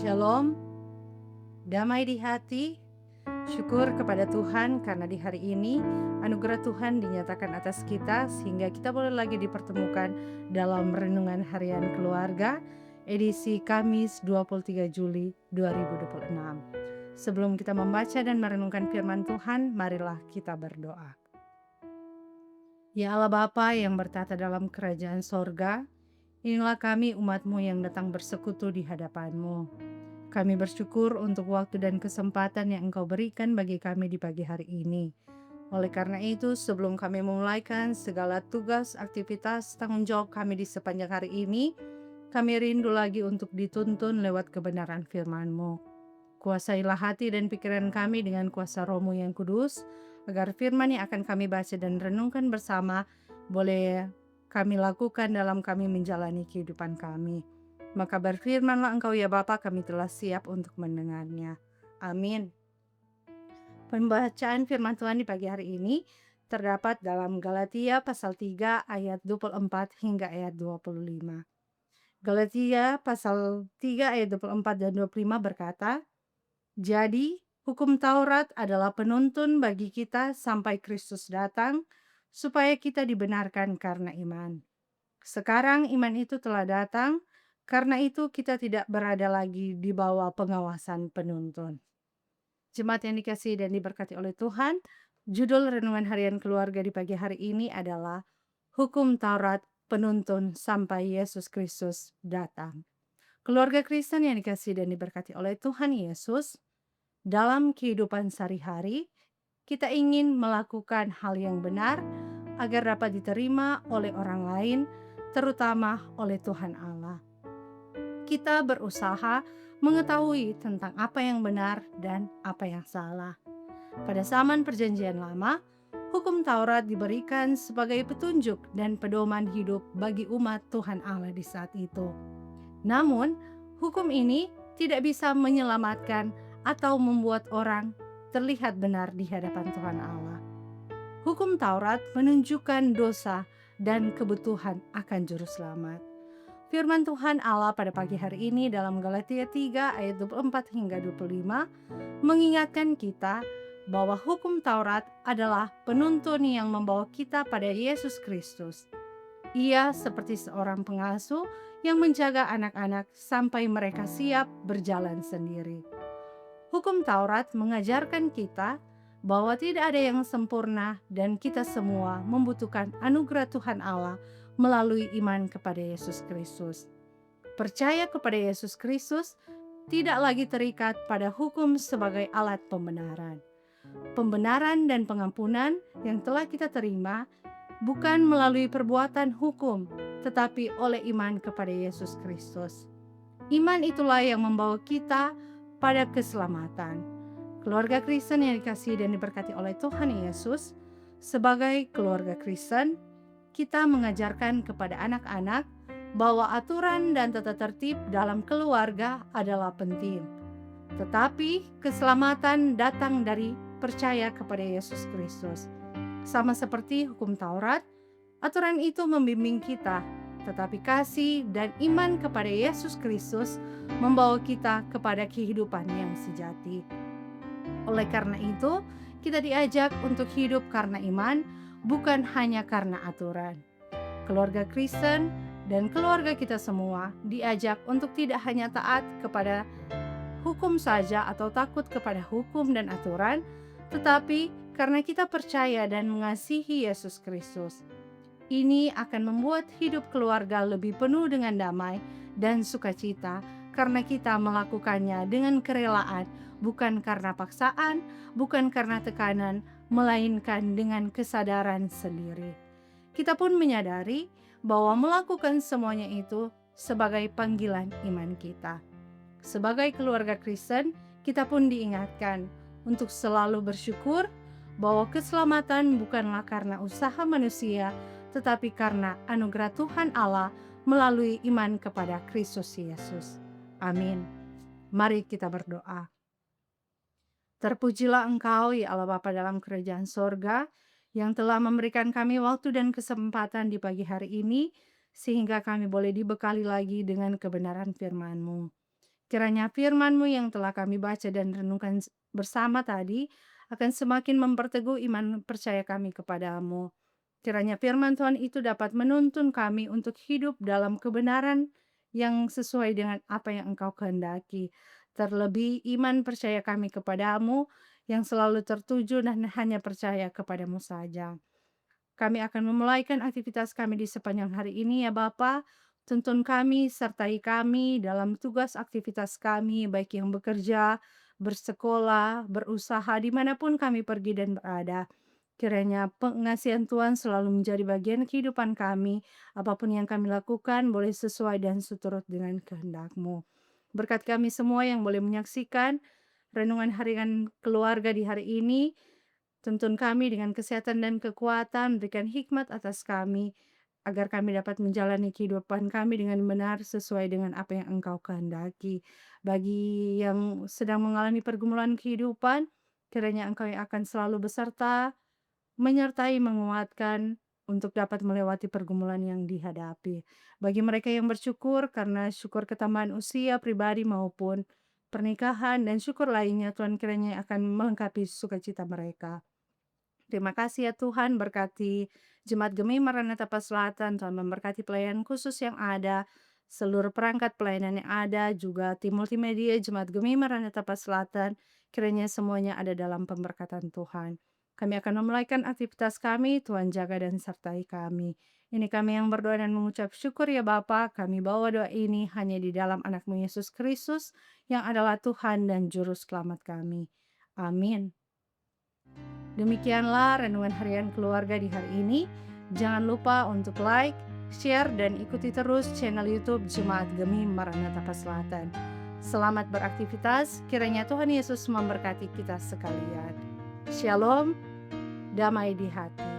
Shalom, damai di hati, syukur kepada Tuhan karena di hari ini anugerah Tuhan dinyatakan atas kita sehingga kita boleh lagi dipertemukan dalam renungan harian keluarga edisi Kamis 23 Juli 2026. Sebelum kita membaca dan merenungkan firman Tuhan, marilah kita berdoa. Ya Allah Bapa yang bertata dalam kerajaan sorga, inilah kami umat-Mu yang datang bersekutu di hadapan-Mu. Kami bersyukur untuk waktu dan kesempatan yang Engkau berikan bagi kami di pagi hari ini. Oleh karena itu, sebelum kami memulaikan segala tugas, aktivitas, tanggung jawab kami di sepanjang hari ini, kami rindu lagi untuk dituntun lewat kebenaran firman-Mu. Kuasailah hati dan pikiran kami dengan kuasa Roh-Mu yang kudus, agar firman yang akan kami baca dan renungkan bersama boleh kami lakukan dalam kami menjalani kehidupan kami. Maka berfirmanlah Engkau ya Bapa, kami telah siap untuk mendengarnya. Amin. Pembacaan firman Tuhan di pagi hari ini terdapat dalam Galatia pasal 3 ayat 24 hingga ayat 25. Galatia pasal 3 ayat 24 dan 25 berkata, "Jadi hukum Taurat adalah penuntun bagi kita sampai Kristus datang, supaya kita dibenarkan karena iman. Sekarang iman itu telah datang, karena itu kita tidak berada lagi di bawah pengawasan penuntun." Jemaat yang dikasihi dan diberkati oleh Tuhan, judul renungan harian keluarga di pagi hari ini adalah Hukum Taurat Penuntun Sampai Yesus Kristus Datang. Keluarga Kristen yang dikasihi dan diberkati oleh Tuhan Yesus, dalam kehidupan sehari-hari, kita ingin melakukan hal yang benar agar dapat diterima oleh orang lain, terutama oleh Tuhan Allah. Kita berusaha mengetahui tentang apa yang benar dan apa yang salah. Pada zaman Perjanjian Lama, hukum Taurat diberikan sebagai petunjuk dan pedoman hidup bagi umat Tuhan Allah di saat itu. Namun, hukum ini tidak bisa menyelamatkan atau membuat orang terlihat benar di hadapan Tuhan Allah. Hukum Taurat menunjukkan dosa dan kebutuhan akan juru selamat. Firman Tuhan Allah pada pagi hari ini dalam Galatia 3 ayat 24 hingga 25 mengingatkan kita bahwa hukum Taurat adalah penuntun yang membawa kita pada Yesus Kristus. Ia seperti seorang pengasuh yang menjaga anak-anak sampai mereka siap berjalan sendiri. Hukum Taurat mengajarkan kita bahwa tidak ada yang sempurna dan kita semua membutuhkan anugerah Tuhan Allah melalui iman kepada Yesus Kristus. Percaya kepada Yesus Kristus tidak lagi terikat pada hukum sebagai alat pembenaran. Pembenaran dan pengampunan yang telah kita terima bukan melalui perbuatan hukum, tetapi oleh iman kepada Yesus Kristus. Iman itulah yang membawa kita pada keselamatan. Keluarga Kristen yang dikasihi dan diberkati oleh Tuhan Yesus, sebagai keluarga Kristen, kita mengajarkan kepada anak-anak bahwa aturan dan tata tertib dalam keluarga adalah penting. Tetapi keselamatan datang dari percaya kepada Yesus Kristus. Sama seperti hukum Taurat, aturan itu membimbing kita, tetapi kasih dan iman kepada Yesus Kristus membawa kita kepada kehidupan yang sejati. Oleh karena itu, kita diajak untuk hidup karena iman, bukan hanya karena aturan. Keluarga Kristen dan keluarga kita semua diajak untuk tidak hanya taat kepada hukum saja atau takut kepada hukum dan aturan, tetapi karena kita percaya dan mengasihi Yesus Kristus. Ini akan membuat hidup keluarga lebih penuh dengan damai dan sukacita karena kita melakukannya dengan kerelaan, bukan karena paksaan, bukan karena tekanan, melainkan dengan kesadaran sendiri. Kita pun menyadari bahwa melakukan semuanya itu sebagai panggilan iman kita. Sebagai keluarga Kristen, kita pun diingatkan untuk selalu bersyukur bahwa keselamatan bukanlah karena usaha manusia, tetapi karena anugerah Tuhan Allah melalui iman kepada Kristus Yesus. Amin. Mari kita berdoa. Terpujilah Engkau, ya Allah Bapa dalam kerajaan sorga, yang telah memberikan kami waktu dan kesempatan di pagi hari ini, sehingga kami boleh dibekali lagi dengan kebenaran firman-Mu. Kiranya firman-Mu yang telah kami baca dan renungkan bersama tadi akan semakin memperteguh iman percaya kami kepadamu. Kiranya firman Tuhan itu dapat menuntun kami untuk hidup dalam kebenaran yang sesuai dengan apa yang Engkau kehendaki. Terlebih iman percaya kami kepadamu yang selalu tertuju dan hanya percaya kepadamu saja. Kami akan memulaikan aktivitas kami di sepanjang hari ini ya Bapa. Tuntun kami, sertai kami dalam tugas aktivitas kami, baik yang bekerja, bersekolah, berusaha, dimanapun kami pergi dan berada. Kiranya pengasihan Tuhan selalu menjadi bagian kehidupan kami. Apapun yang kami lakukan boleh sesuai dan seturut dengan kehendak-Mu. Berkat kami semua yang boleh menyaksikan renungan harian keluarga di hari ini. Tuntun kami dengan kesehatan dan kekuatan, berikan hikmat atas kami, agar kami dapat menjalani kehidupan kami dengan benar sesuai dengan apa yang Engkau kehendaki. Bagi yang sedang mengalami pergumulan kehidupan, kiranya Engkau yang akan selalu beserta, menyertai, menguatkan untuk dapat melewati pergumulan yang dihadapi. Bagi mereka yang bersyukur karena syukur ketambahan usia pribadi maupun pernikahan dan syukur lainnya, Tuhan kiranya akan melengkapi sukacita mereka. Terima kasih ya Tuhan, berkati Jemaat Gemi Maranatha Pas Selatan, Tuhan memberkati pelayanan khusus yang ada, seluruh perangkat pelayanan yang ada, juga tim multimedia Jemaat Gemi Maranatha Pas Selatan, kiranya semuanya ada dalam pemberkatan Tuhan. Kami akan memulaikan aktivitas kami, Tuhan jaga dan sertai kami. Ini kami yang berdoa dan mengucap syukur ya Bapa. Kami bawa doa ini hanya di dalam anakmu Yesus Kristus, yang adalah Tuhan dan Juru Selamat kami. Amin. Demikianlah renungan harian keluarga di hari ini. Jangan lupa untuk like, share, dan ikuti terus channel YouTube Jemaat Gemi Maranatha Pas Selatan. Selamat beraktivitas, kiranya Tuhan Yesus memberkati kita sekalian. Shalom, damai di hati.